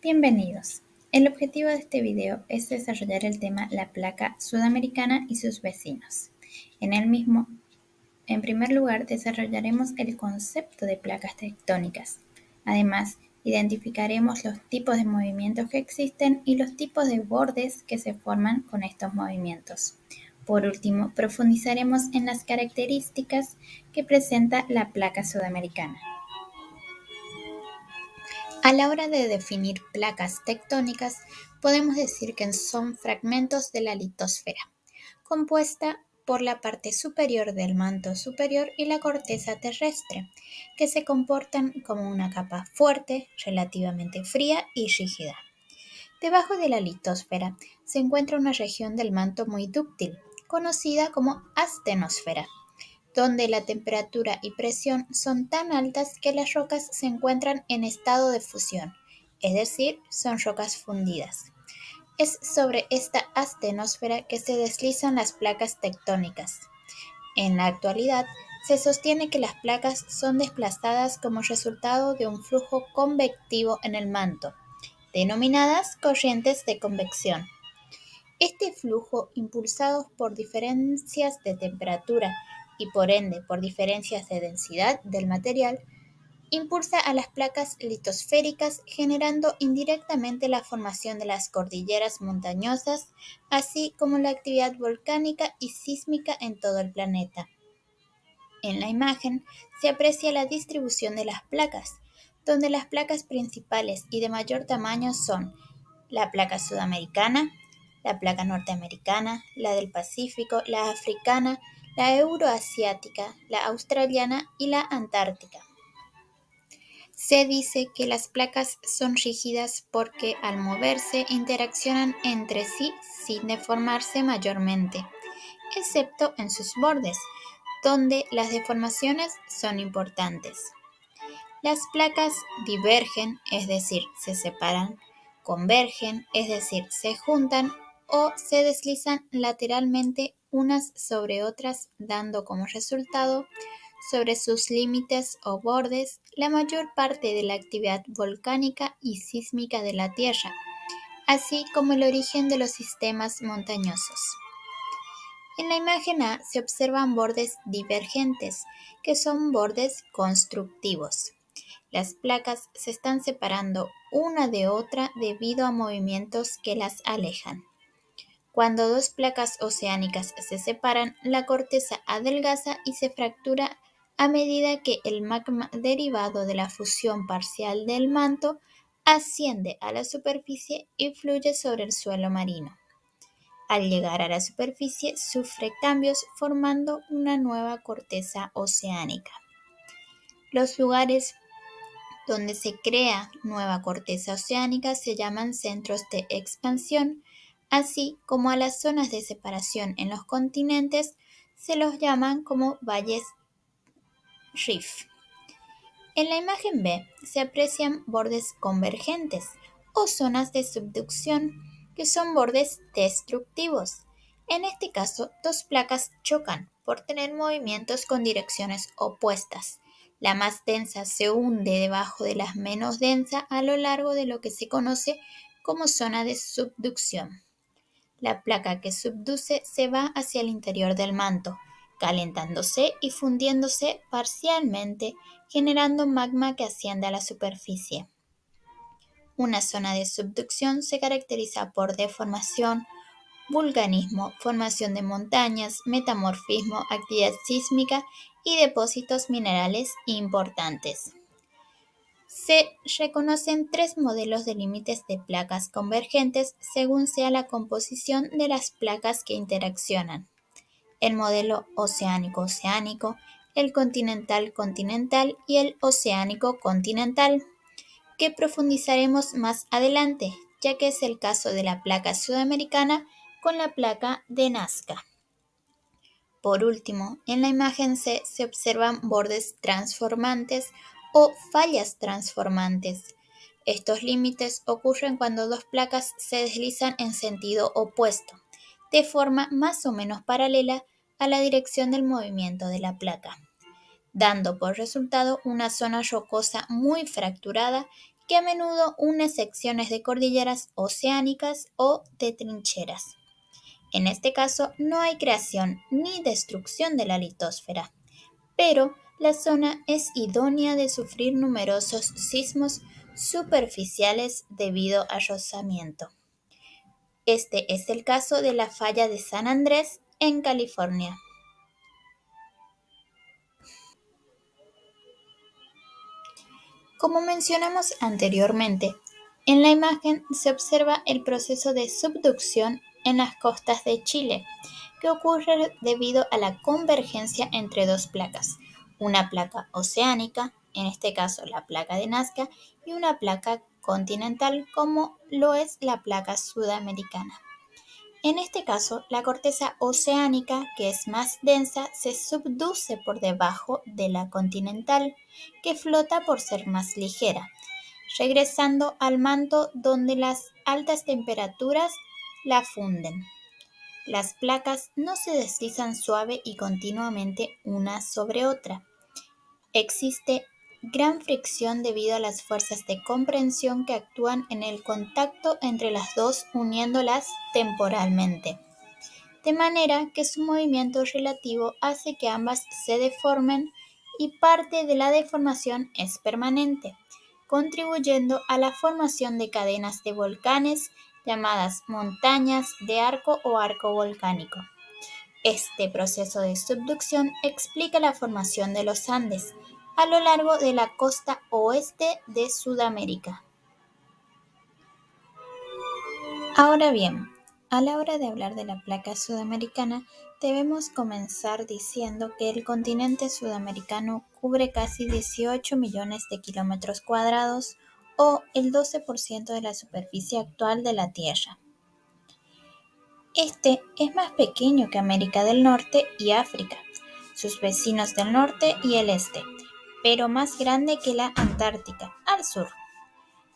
Bienvenidos. El objetivo de este video es desarrollar el tema la placa sudamericana y sus vecinos. En el mismo, en primer lugar, desarrollaremos el concepto de placas tectónicas. Además, identificaremos los tipos de movimientos que existen y los tipos de bordes que se forman con estos movimientos. Por último, profundizaremos en las características que presenta la placa sudamericana. A la hora de definir placas tectónicas, podemos decir que son fragmentos de la litosfera, compuesta por la parte superior del manto superior y la corteza terrestre, que se comportan como una capa fuerte, relativamente fría y rígida. Debajo de la litosfera se encuentra una región del manto muy dúctil, conocida como astenosfera, donde la temperatura y presión son tan altas que las rocas se encuentran en estado de fusión, es decir, son rocas fundidas. Es sobre esta astenosfera que se deslizan las placas tectónicas. En la actualidad, se sostiene que las placas son desplazadas como resultado de un flujo convectivo en el manto, denominadas corrientes de convección. Este flujo, impulsado por diferencias de temperatura y por ende por diferencias de densidad del material, impulsa a las placas litosféricas generando indirectamente la formación de las cordilleras montañosas, así como la actividad volcánica y sísmica en todo el planeta. En la imagen se aprecia la distribución de las placas, donde las placas principales y de mayor tamaño son la placa sudamericana, la placa norteamericana, la del Pacífico, la africana, la euroasiática, la australiana y la antártica. Se dice que las placas son rígidas porque al moverse interaccionan entre sí sin deformarse mayormente, excepto en sus bordes, donde las deformaciones son importantes. Las placas divergen, es decir, se separan, convergen, es decir, se juntan o se deslizan lateralmente unas sobre otras, dando como resultado, sobre sus límites o bordes, la mayor parte de la actividad volcánica y sísmica de la Tierra, así como el origen de los sistemas montañosos. En la imagen A se observan bordes divergentes, que son bordes constructivos. Las placas se están separando una de otra debido a movimientos que las alejan. Cuando dos placas oceánicas se separan, la corteza adelgaza y se fractura a medida que el magma derivado de la fusión parcial del manto asciende a la superficie y fluye sobre el suelo marino. Al llegar a la superficie sufre cambios formando una nueva corteza oceánica. Los lugares donde se crea nueva corteza oceánica se llaman centros de expansión, así como a las zonas de separación en los continentes se los llaman como valles rift. En la imagen B se aprecian bordes convergentes o zonas de subducción, que son bordes destructivos. En este caso, dos placas chocan por tener movimientos con direcciones opuestas. La más densa se hunde debajo de la menos densa a lo largo de lo que se conoce como zona de subducción. La placa que subduce se va hacia el interior del manto, calentándose y fundiéndose parcialmente, generando magma que asciende a la superficie. Una zona de subducción se caracteriza por deformación, vulcanismo, formación de montañas, metamorfismo, actividad sísmica y depósitos minerales importantes. Se reconocen tres modelos de límites de placas convergentes según sea la composición de las placas que interaccionan: el modelo oceánico-oceánico, el continental-continental y el oceánico-continental, que profundizaremos más adelante, ya que es el caso de la placa sudamericana con la placa de Nazca. Por último, en la imagen C se observan bordes transformantes o fallas transformantes. Estos límites ocurren cuando dos placas se deslizan en sentido opuesto, de forma más o menos paralela a la dirección del movimiento de la placa, dando por resultado una zona rocosa muy fracturada que a menudo une secciones de cordilleras oceánicas o de trincheras. En este caso no hay creación ni destrucción de la litosfera, pero la zona es idónea de sufrir numerosos sismos superficiales debido a rozamiento. Este es el caso de la falla de San Andrés en California. Como mencionamos anteriormente, en la imagen se observa el proceso de subducción en las costas de Chile, que ocurre debido a la convergencia entre dos placas, una placa oceánica, en este caso la placa de Nazca, y una placa continental como lo es la placa sudamericana. En este caso, la corteza oceánica, que es más densa, se subduce por debajo de la continental, que flota por ser más ligera, regresando al manto donde las altas temperaturas la funden. Las placas no se deslizan suave y continuamente una sobre otra. Existe gran fricción debido a las fuerzas de compresión que actúan en el contacto entre las dos uniéndolas temporalmente, de manera que su movimiento relativo hace que ambas se deformen y parte de la deformación es permanente, contribuyendo a la formación de cadenas de volcanes llamadas montañas de arco o arco volcánico. Este proceso de subducción explica la formación de los Andes a lo largo de la costa oeste de Sudamérica. Ahora bien, a la hora de hablar de la placa sudamericana, debemos comenzar diciendo que el continente sudamericano cubre casi 18 millones de kilómetros cuadrados o el 12% de la superficie actual de la Tierra. Este es más pequeño que América del Norte y África, sus vecinos del norte y el este, pero más grande que la Antártica, al sur.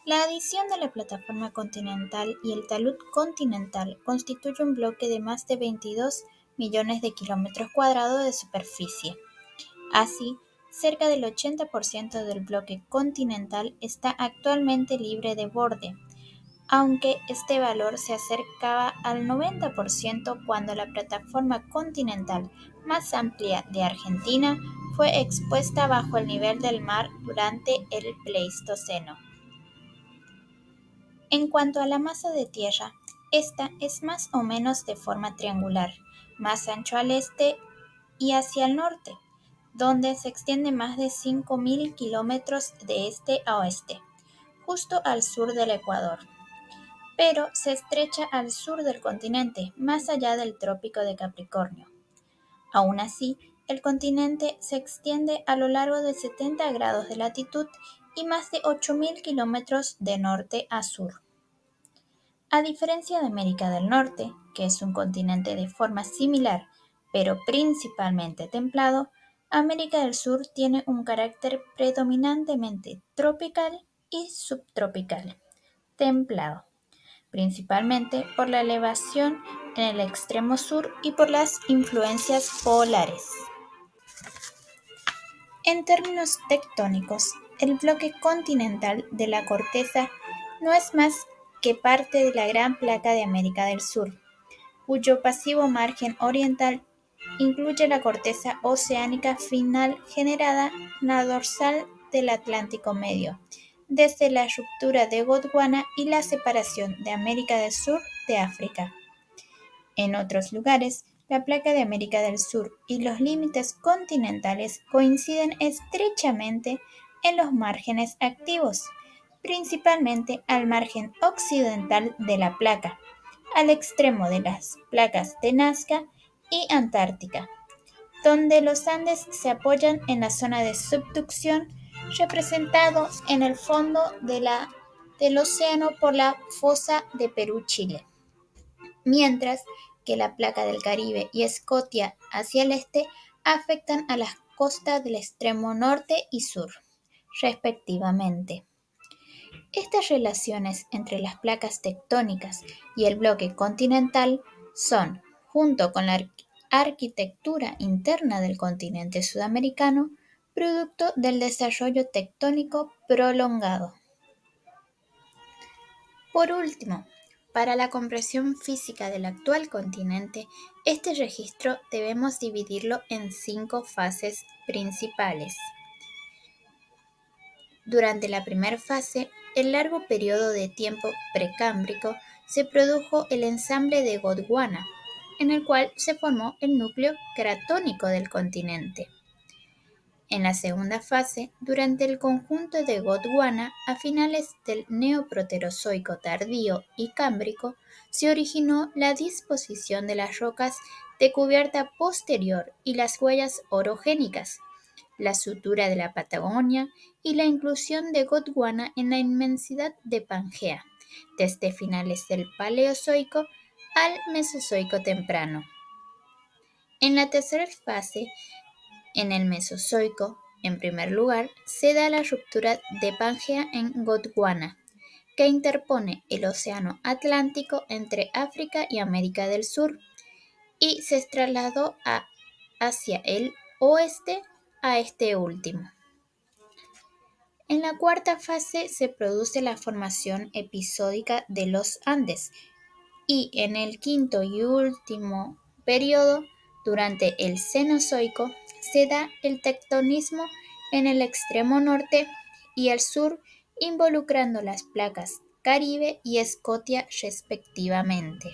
La adición de la plataforma continental y el talud continental constituye un bloque de más de 22 millones de kilómetros cuadrados de superficie. Así, cerca del 80% del bloque continental está actualmente libre de borde, aunque este valor se acercaba al 90% cuando la plataforma continental más amplia de Argentina fue expuesta bajo el nivel del mar durante el Pleistoceno. En cuanto a la masa de tierra, esta es más o menos de forma triangular, más ancho al este y hacia el norte, donde se extiende más de 5.000 kilómetros de este a oeste, justo al sur del Ecuador, pero se estrecha al sur del continente, más allá del Trópico de Capricornio. Aún así, el continente se extiende a lo largo de 70 grados de latitud y más de 8.000 kilómetros de norte a sur. A diferencia de América del Norte, que es un continente de forma similar, pero principalmente templado, América del Sur tiene un carácter predominantemente tropical y subtropical, templado, principalmente por la elevación en el extremo sur y por las influencias polares. En términos tectónicos, el bloque continental de la corteza no es más que parte de la Gran Placa de América del Sur, cuyo pasivo margen oriental incluye la corteza oceánica final generada en la dorsal del Atlántico Medio, desde la ruptura de Gondwana y la separación de América del Sur de África. En otros lugares, la placa de América del Sur y los límites continentales coinciden estrechamente en los márgenes activos, principalmente al margen occidental de la placa, al extremo de las placas de Nazca y Antártica, donde los Andes se apoyan en la zona de subducción representado en el fondo del océano por la fosa de Perú-Chile, mientras que la placa del Caribe y Escocia hacia el este afectan a las costas del extremo norte y sur, respectivamente. Estas relaciones entre las placas tectónicas y el bloque continental son, junto con la arquitectura interna del continente sudamericano, producto del desarrollo tectónico prolongado. Por último, para la comprensión física del actual continente, este registro debemos dividirlo en 5 fases principales. Durante la primera fase, el largo periodo de tiempo precámbrico, se produjo el ensamble de Gondwana, en el cual se formó el núcleo cratónico del continente. En la segunda fase, durante el conjunto de Gondwana, a finales del Neoproterozoico tardío y Cámbrico, se originó la disposición de las rocas de cubierta posterior y las huellas orogénicas, la sutura de la Patagonia y la inclusión de Gondwana en la inmensidad de Pangea, desde finales del Paleozoico al Mesozoico temprano. En la tercera fase, en el Mesozoico, en primer lugar, se da la ruptura de Pangea en Gondwana, que interpone el Océano Atlántico entre África y América del Sur, y se trasladó hacia el oeste a este último. En la cuarta fase se produce la formación episódica de los Andes, y en el quinto y último periodo, durante el Cenozoico, se da el tectonismo en el extremo norte y el sur, involucrando las placas Caribe y Escotia respectivamente.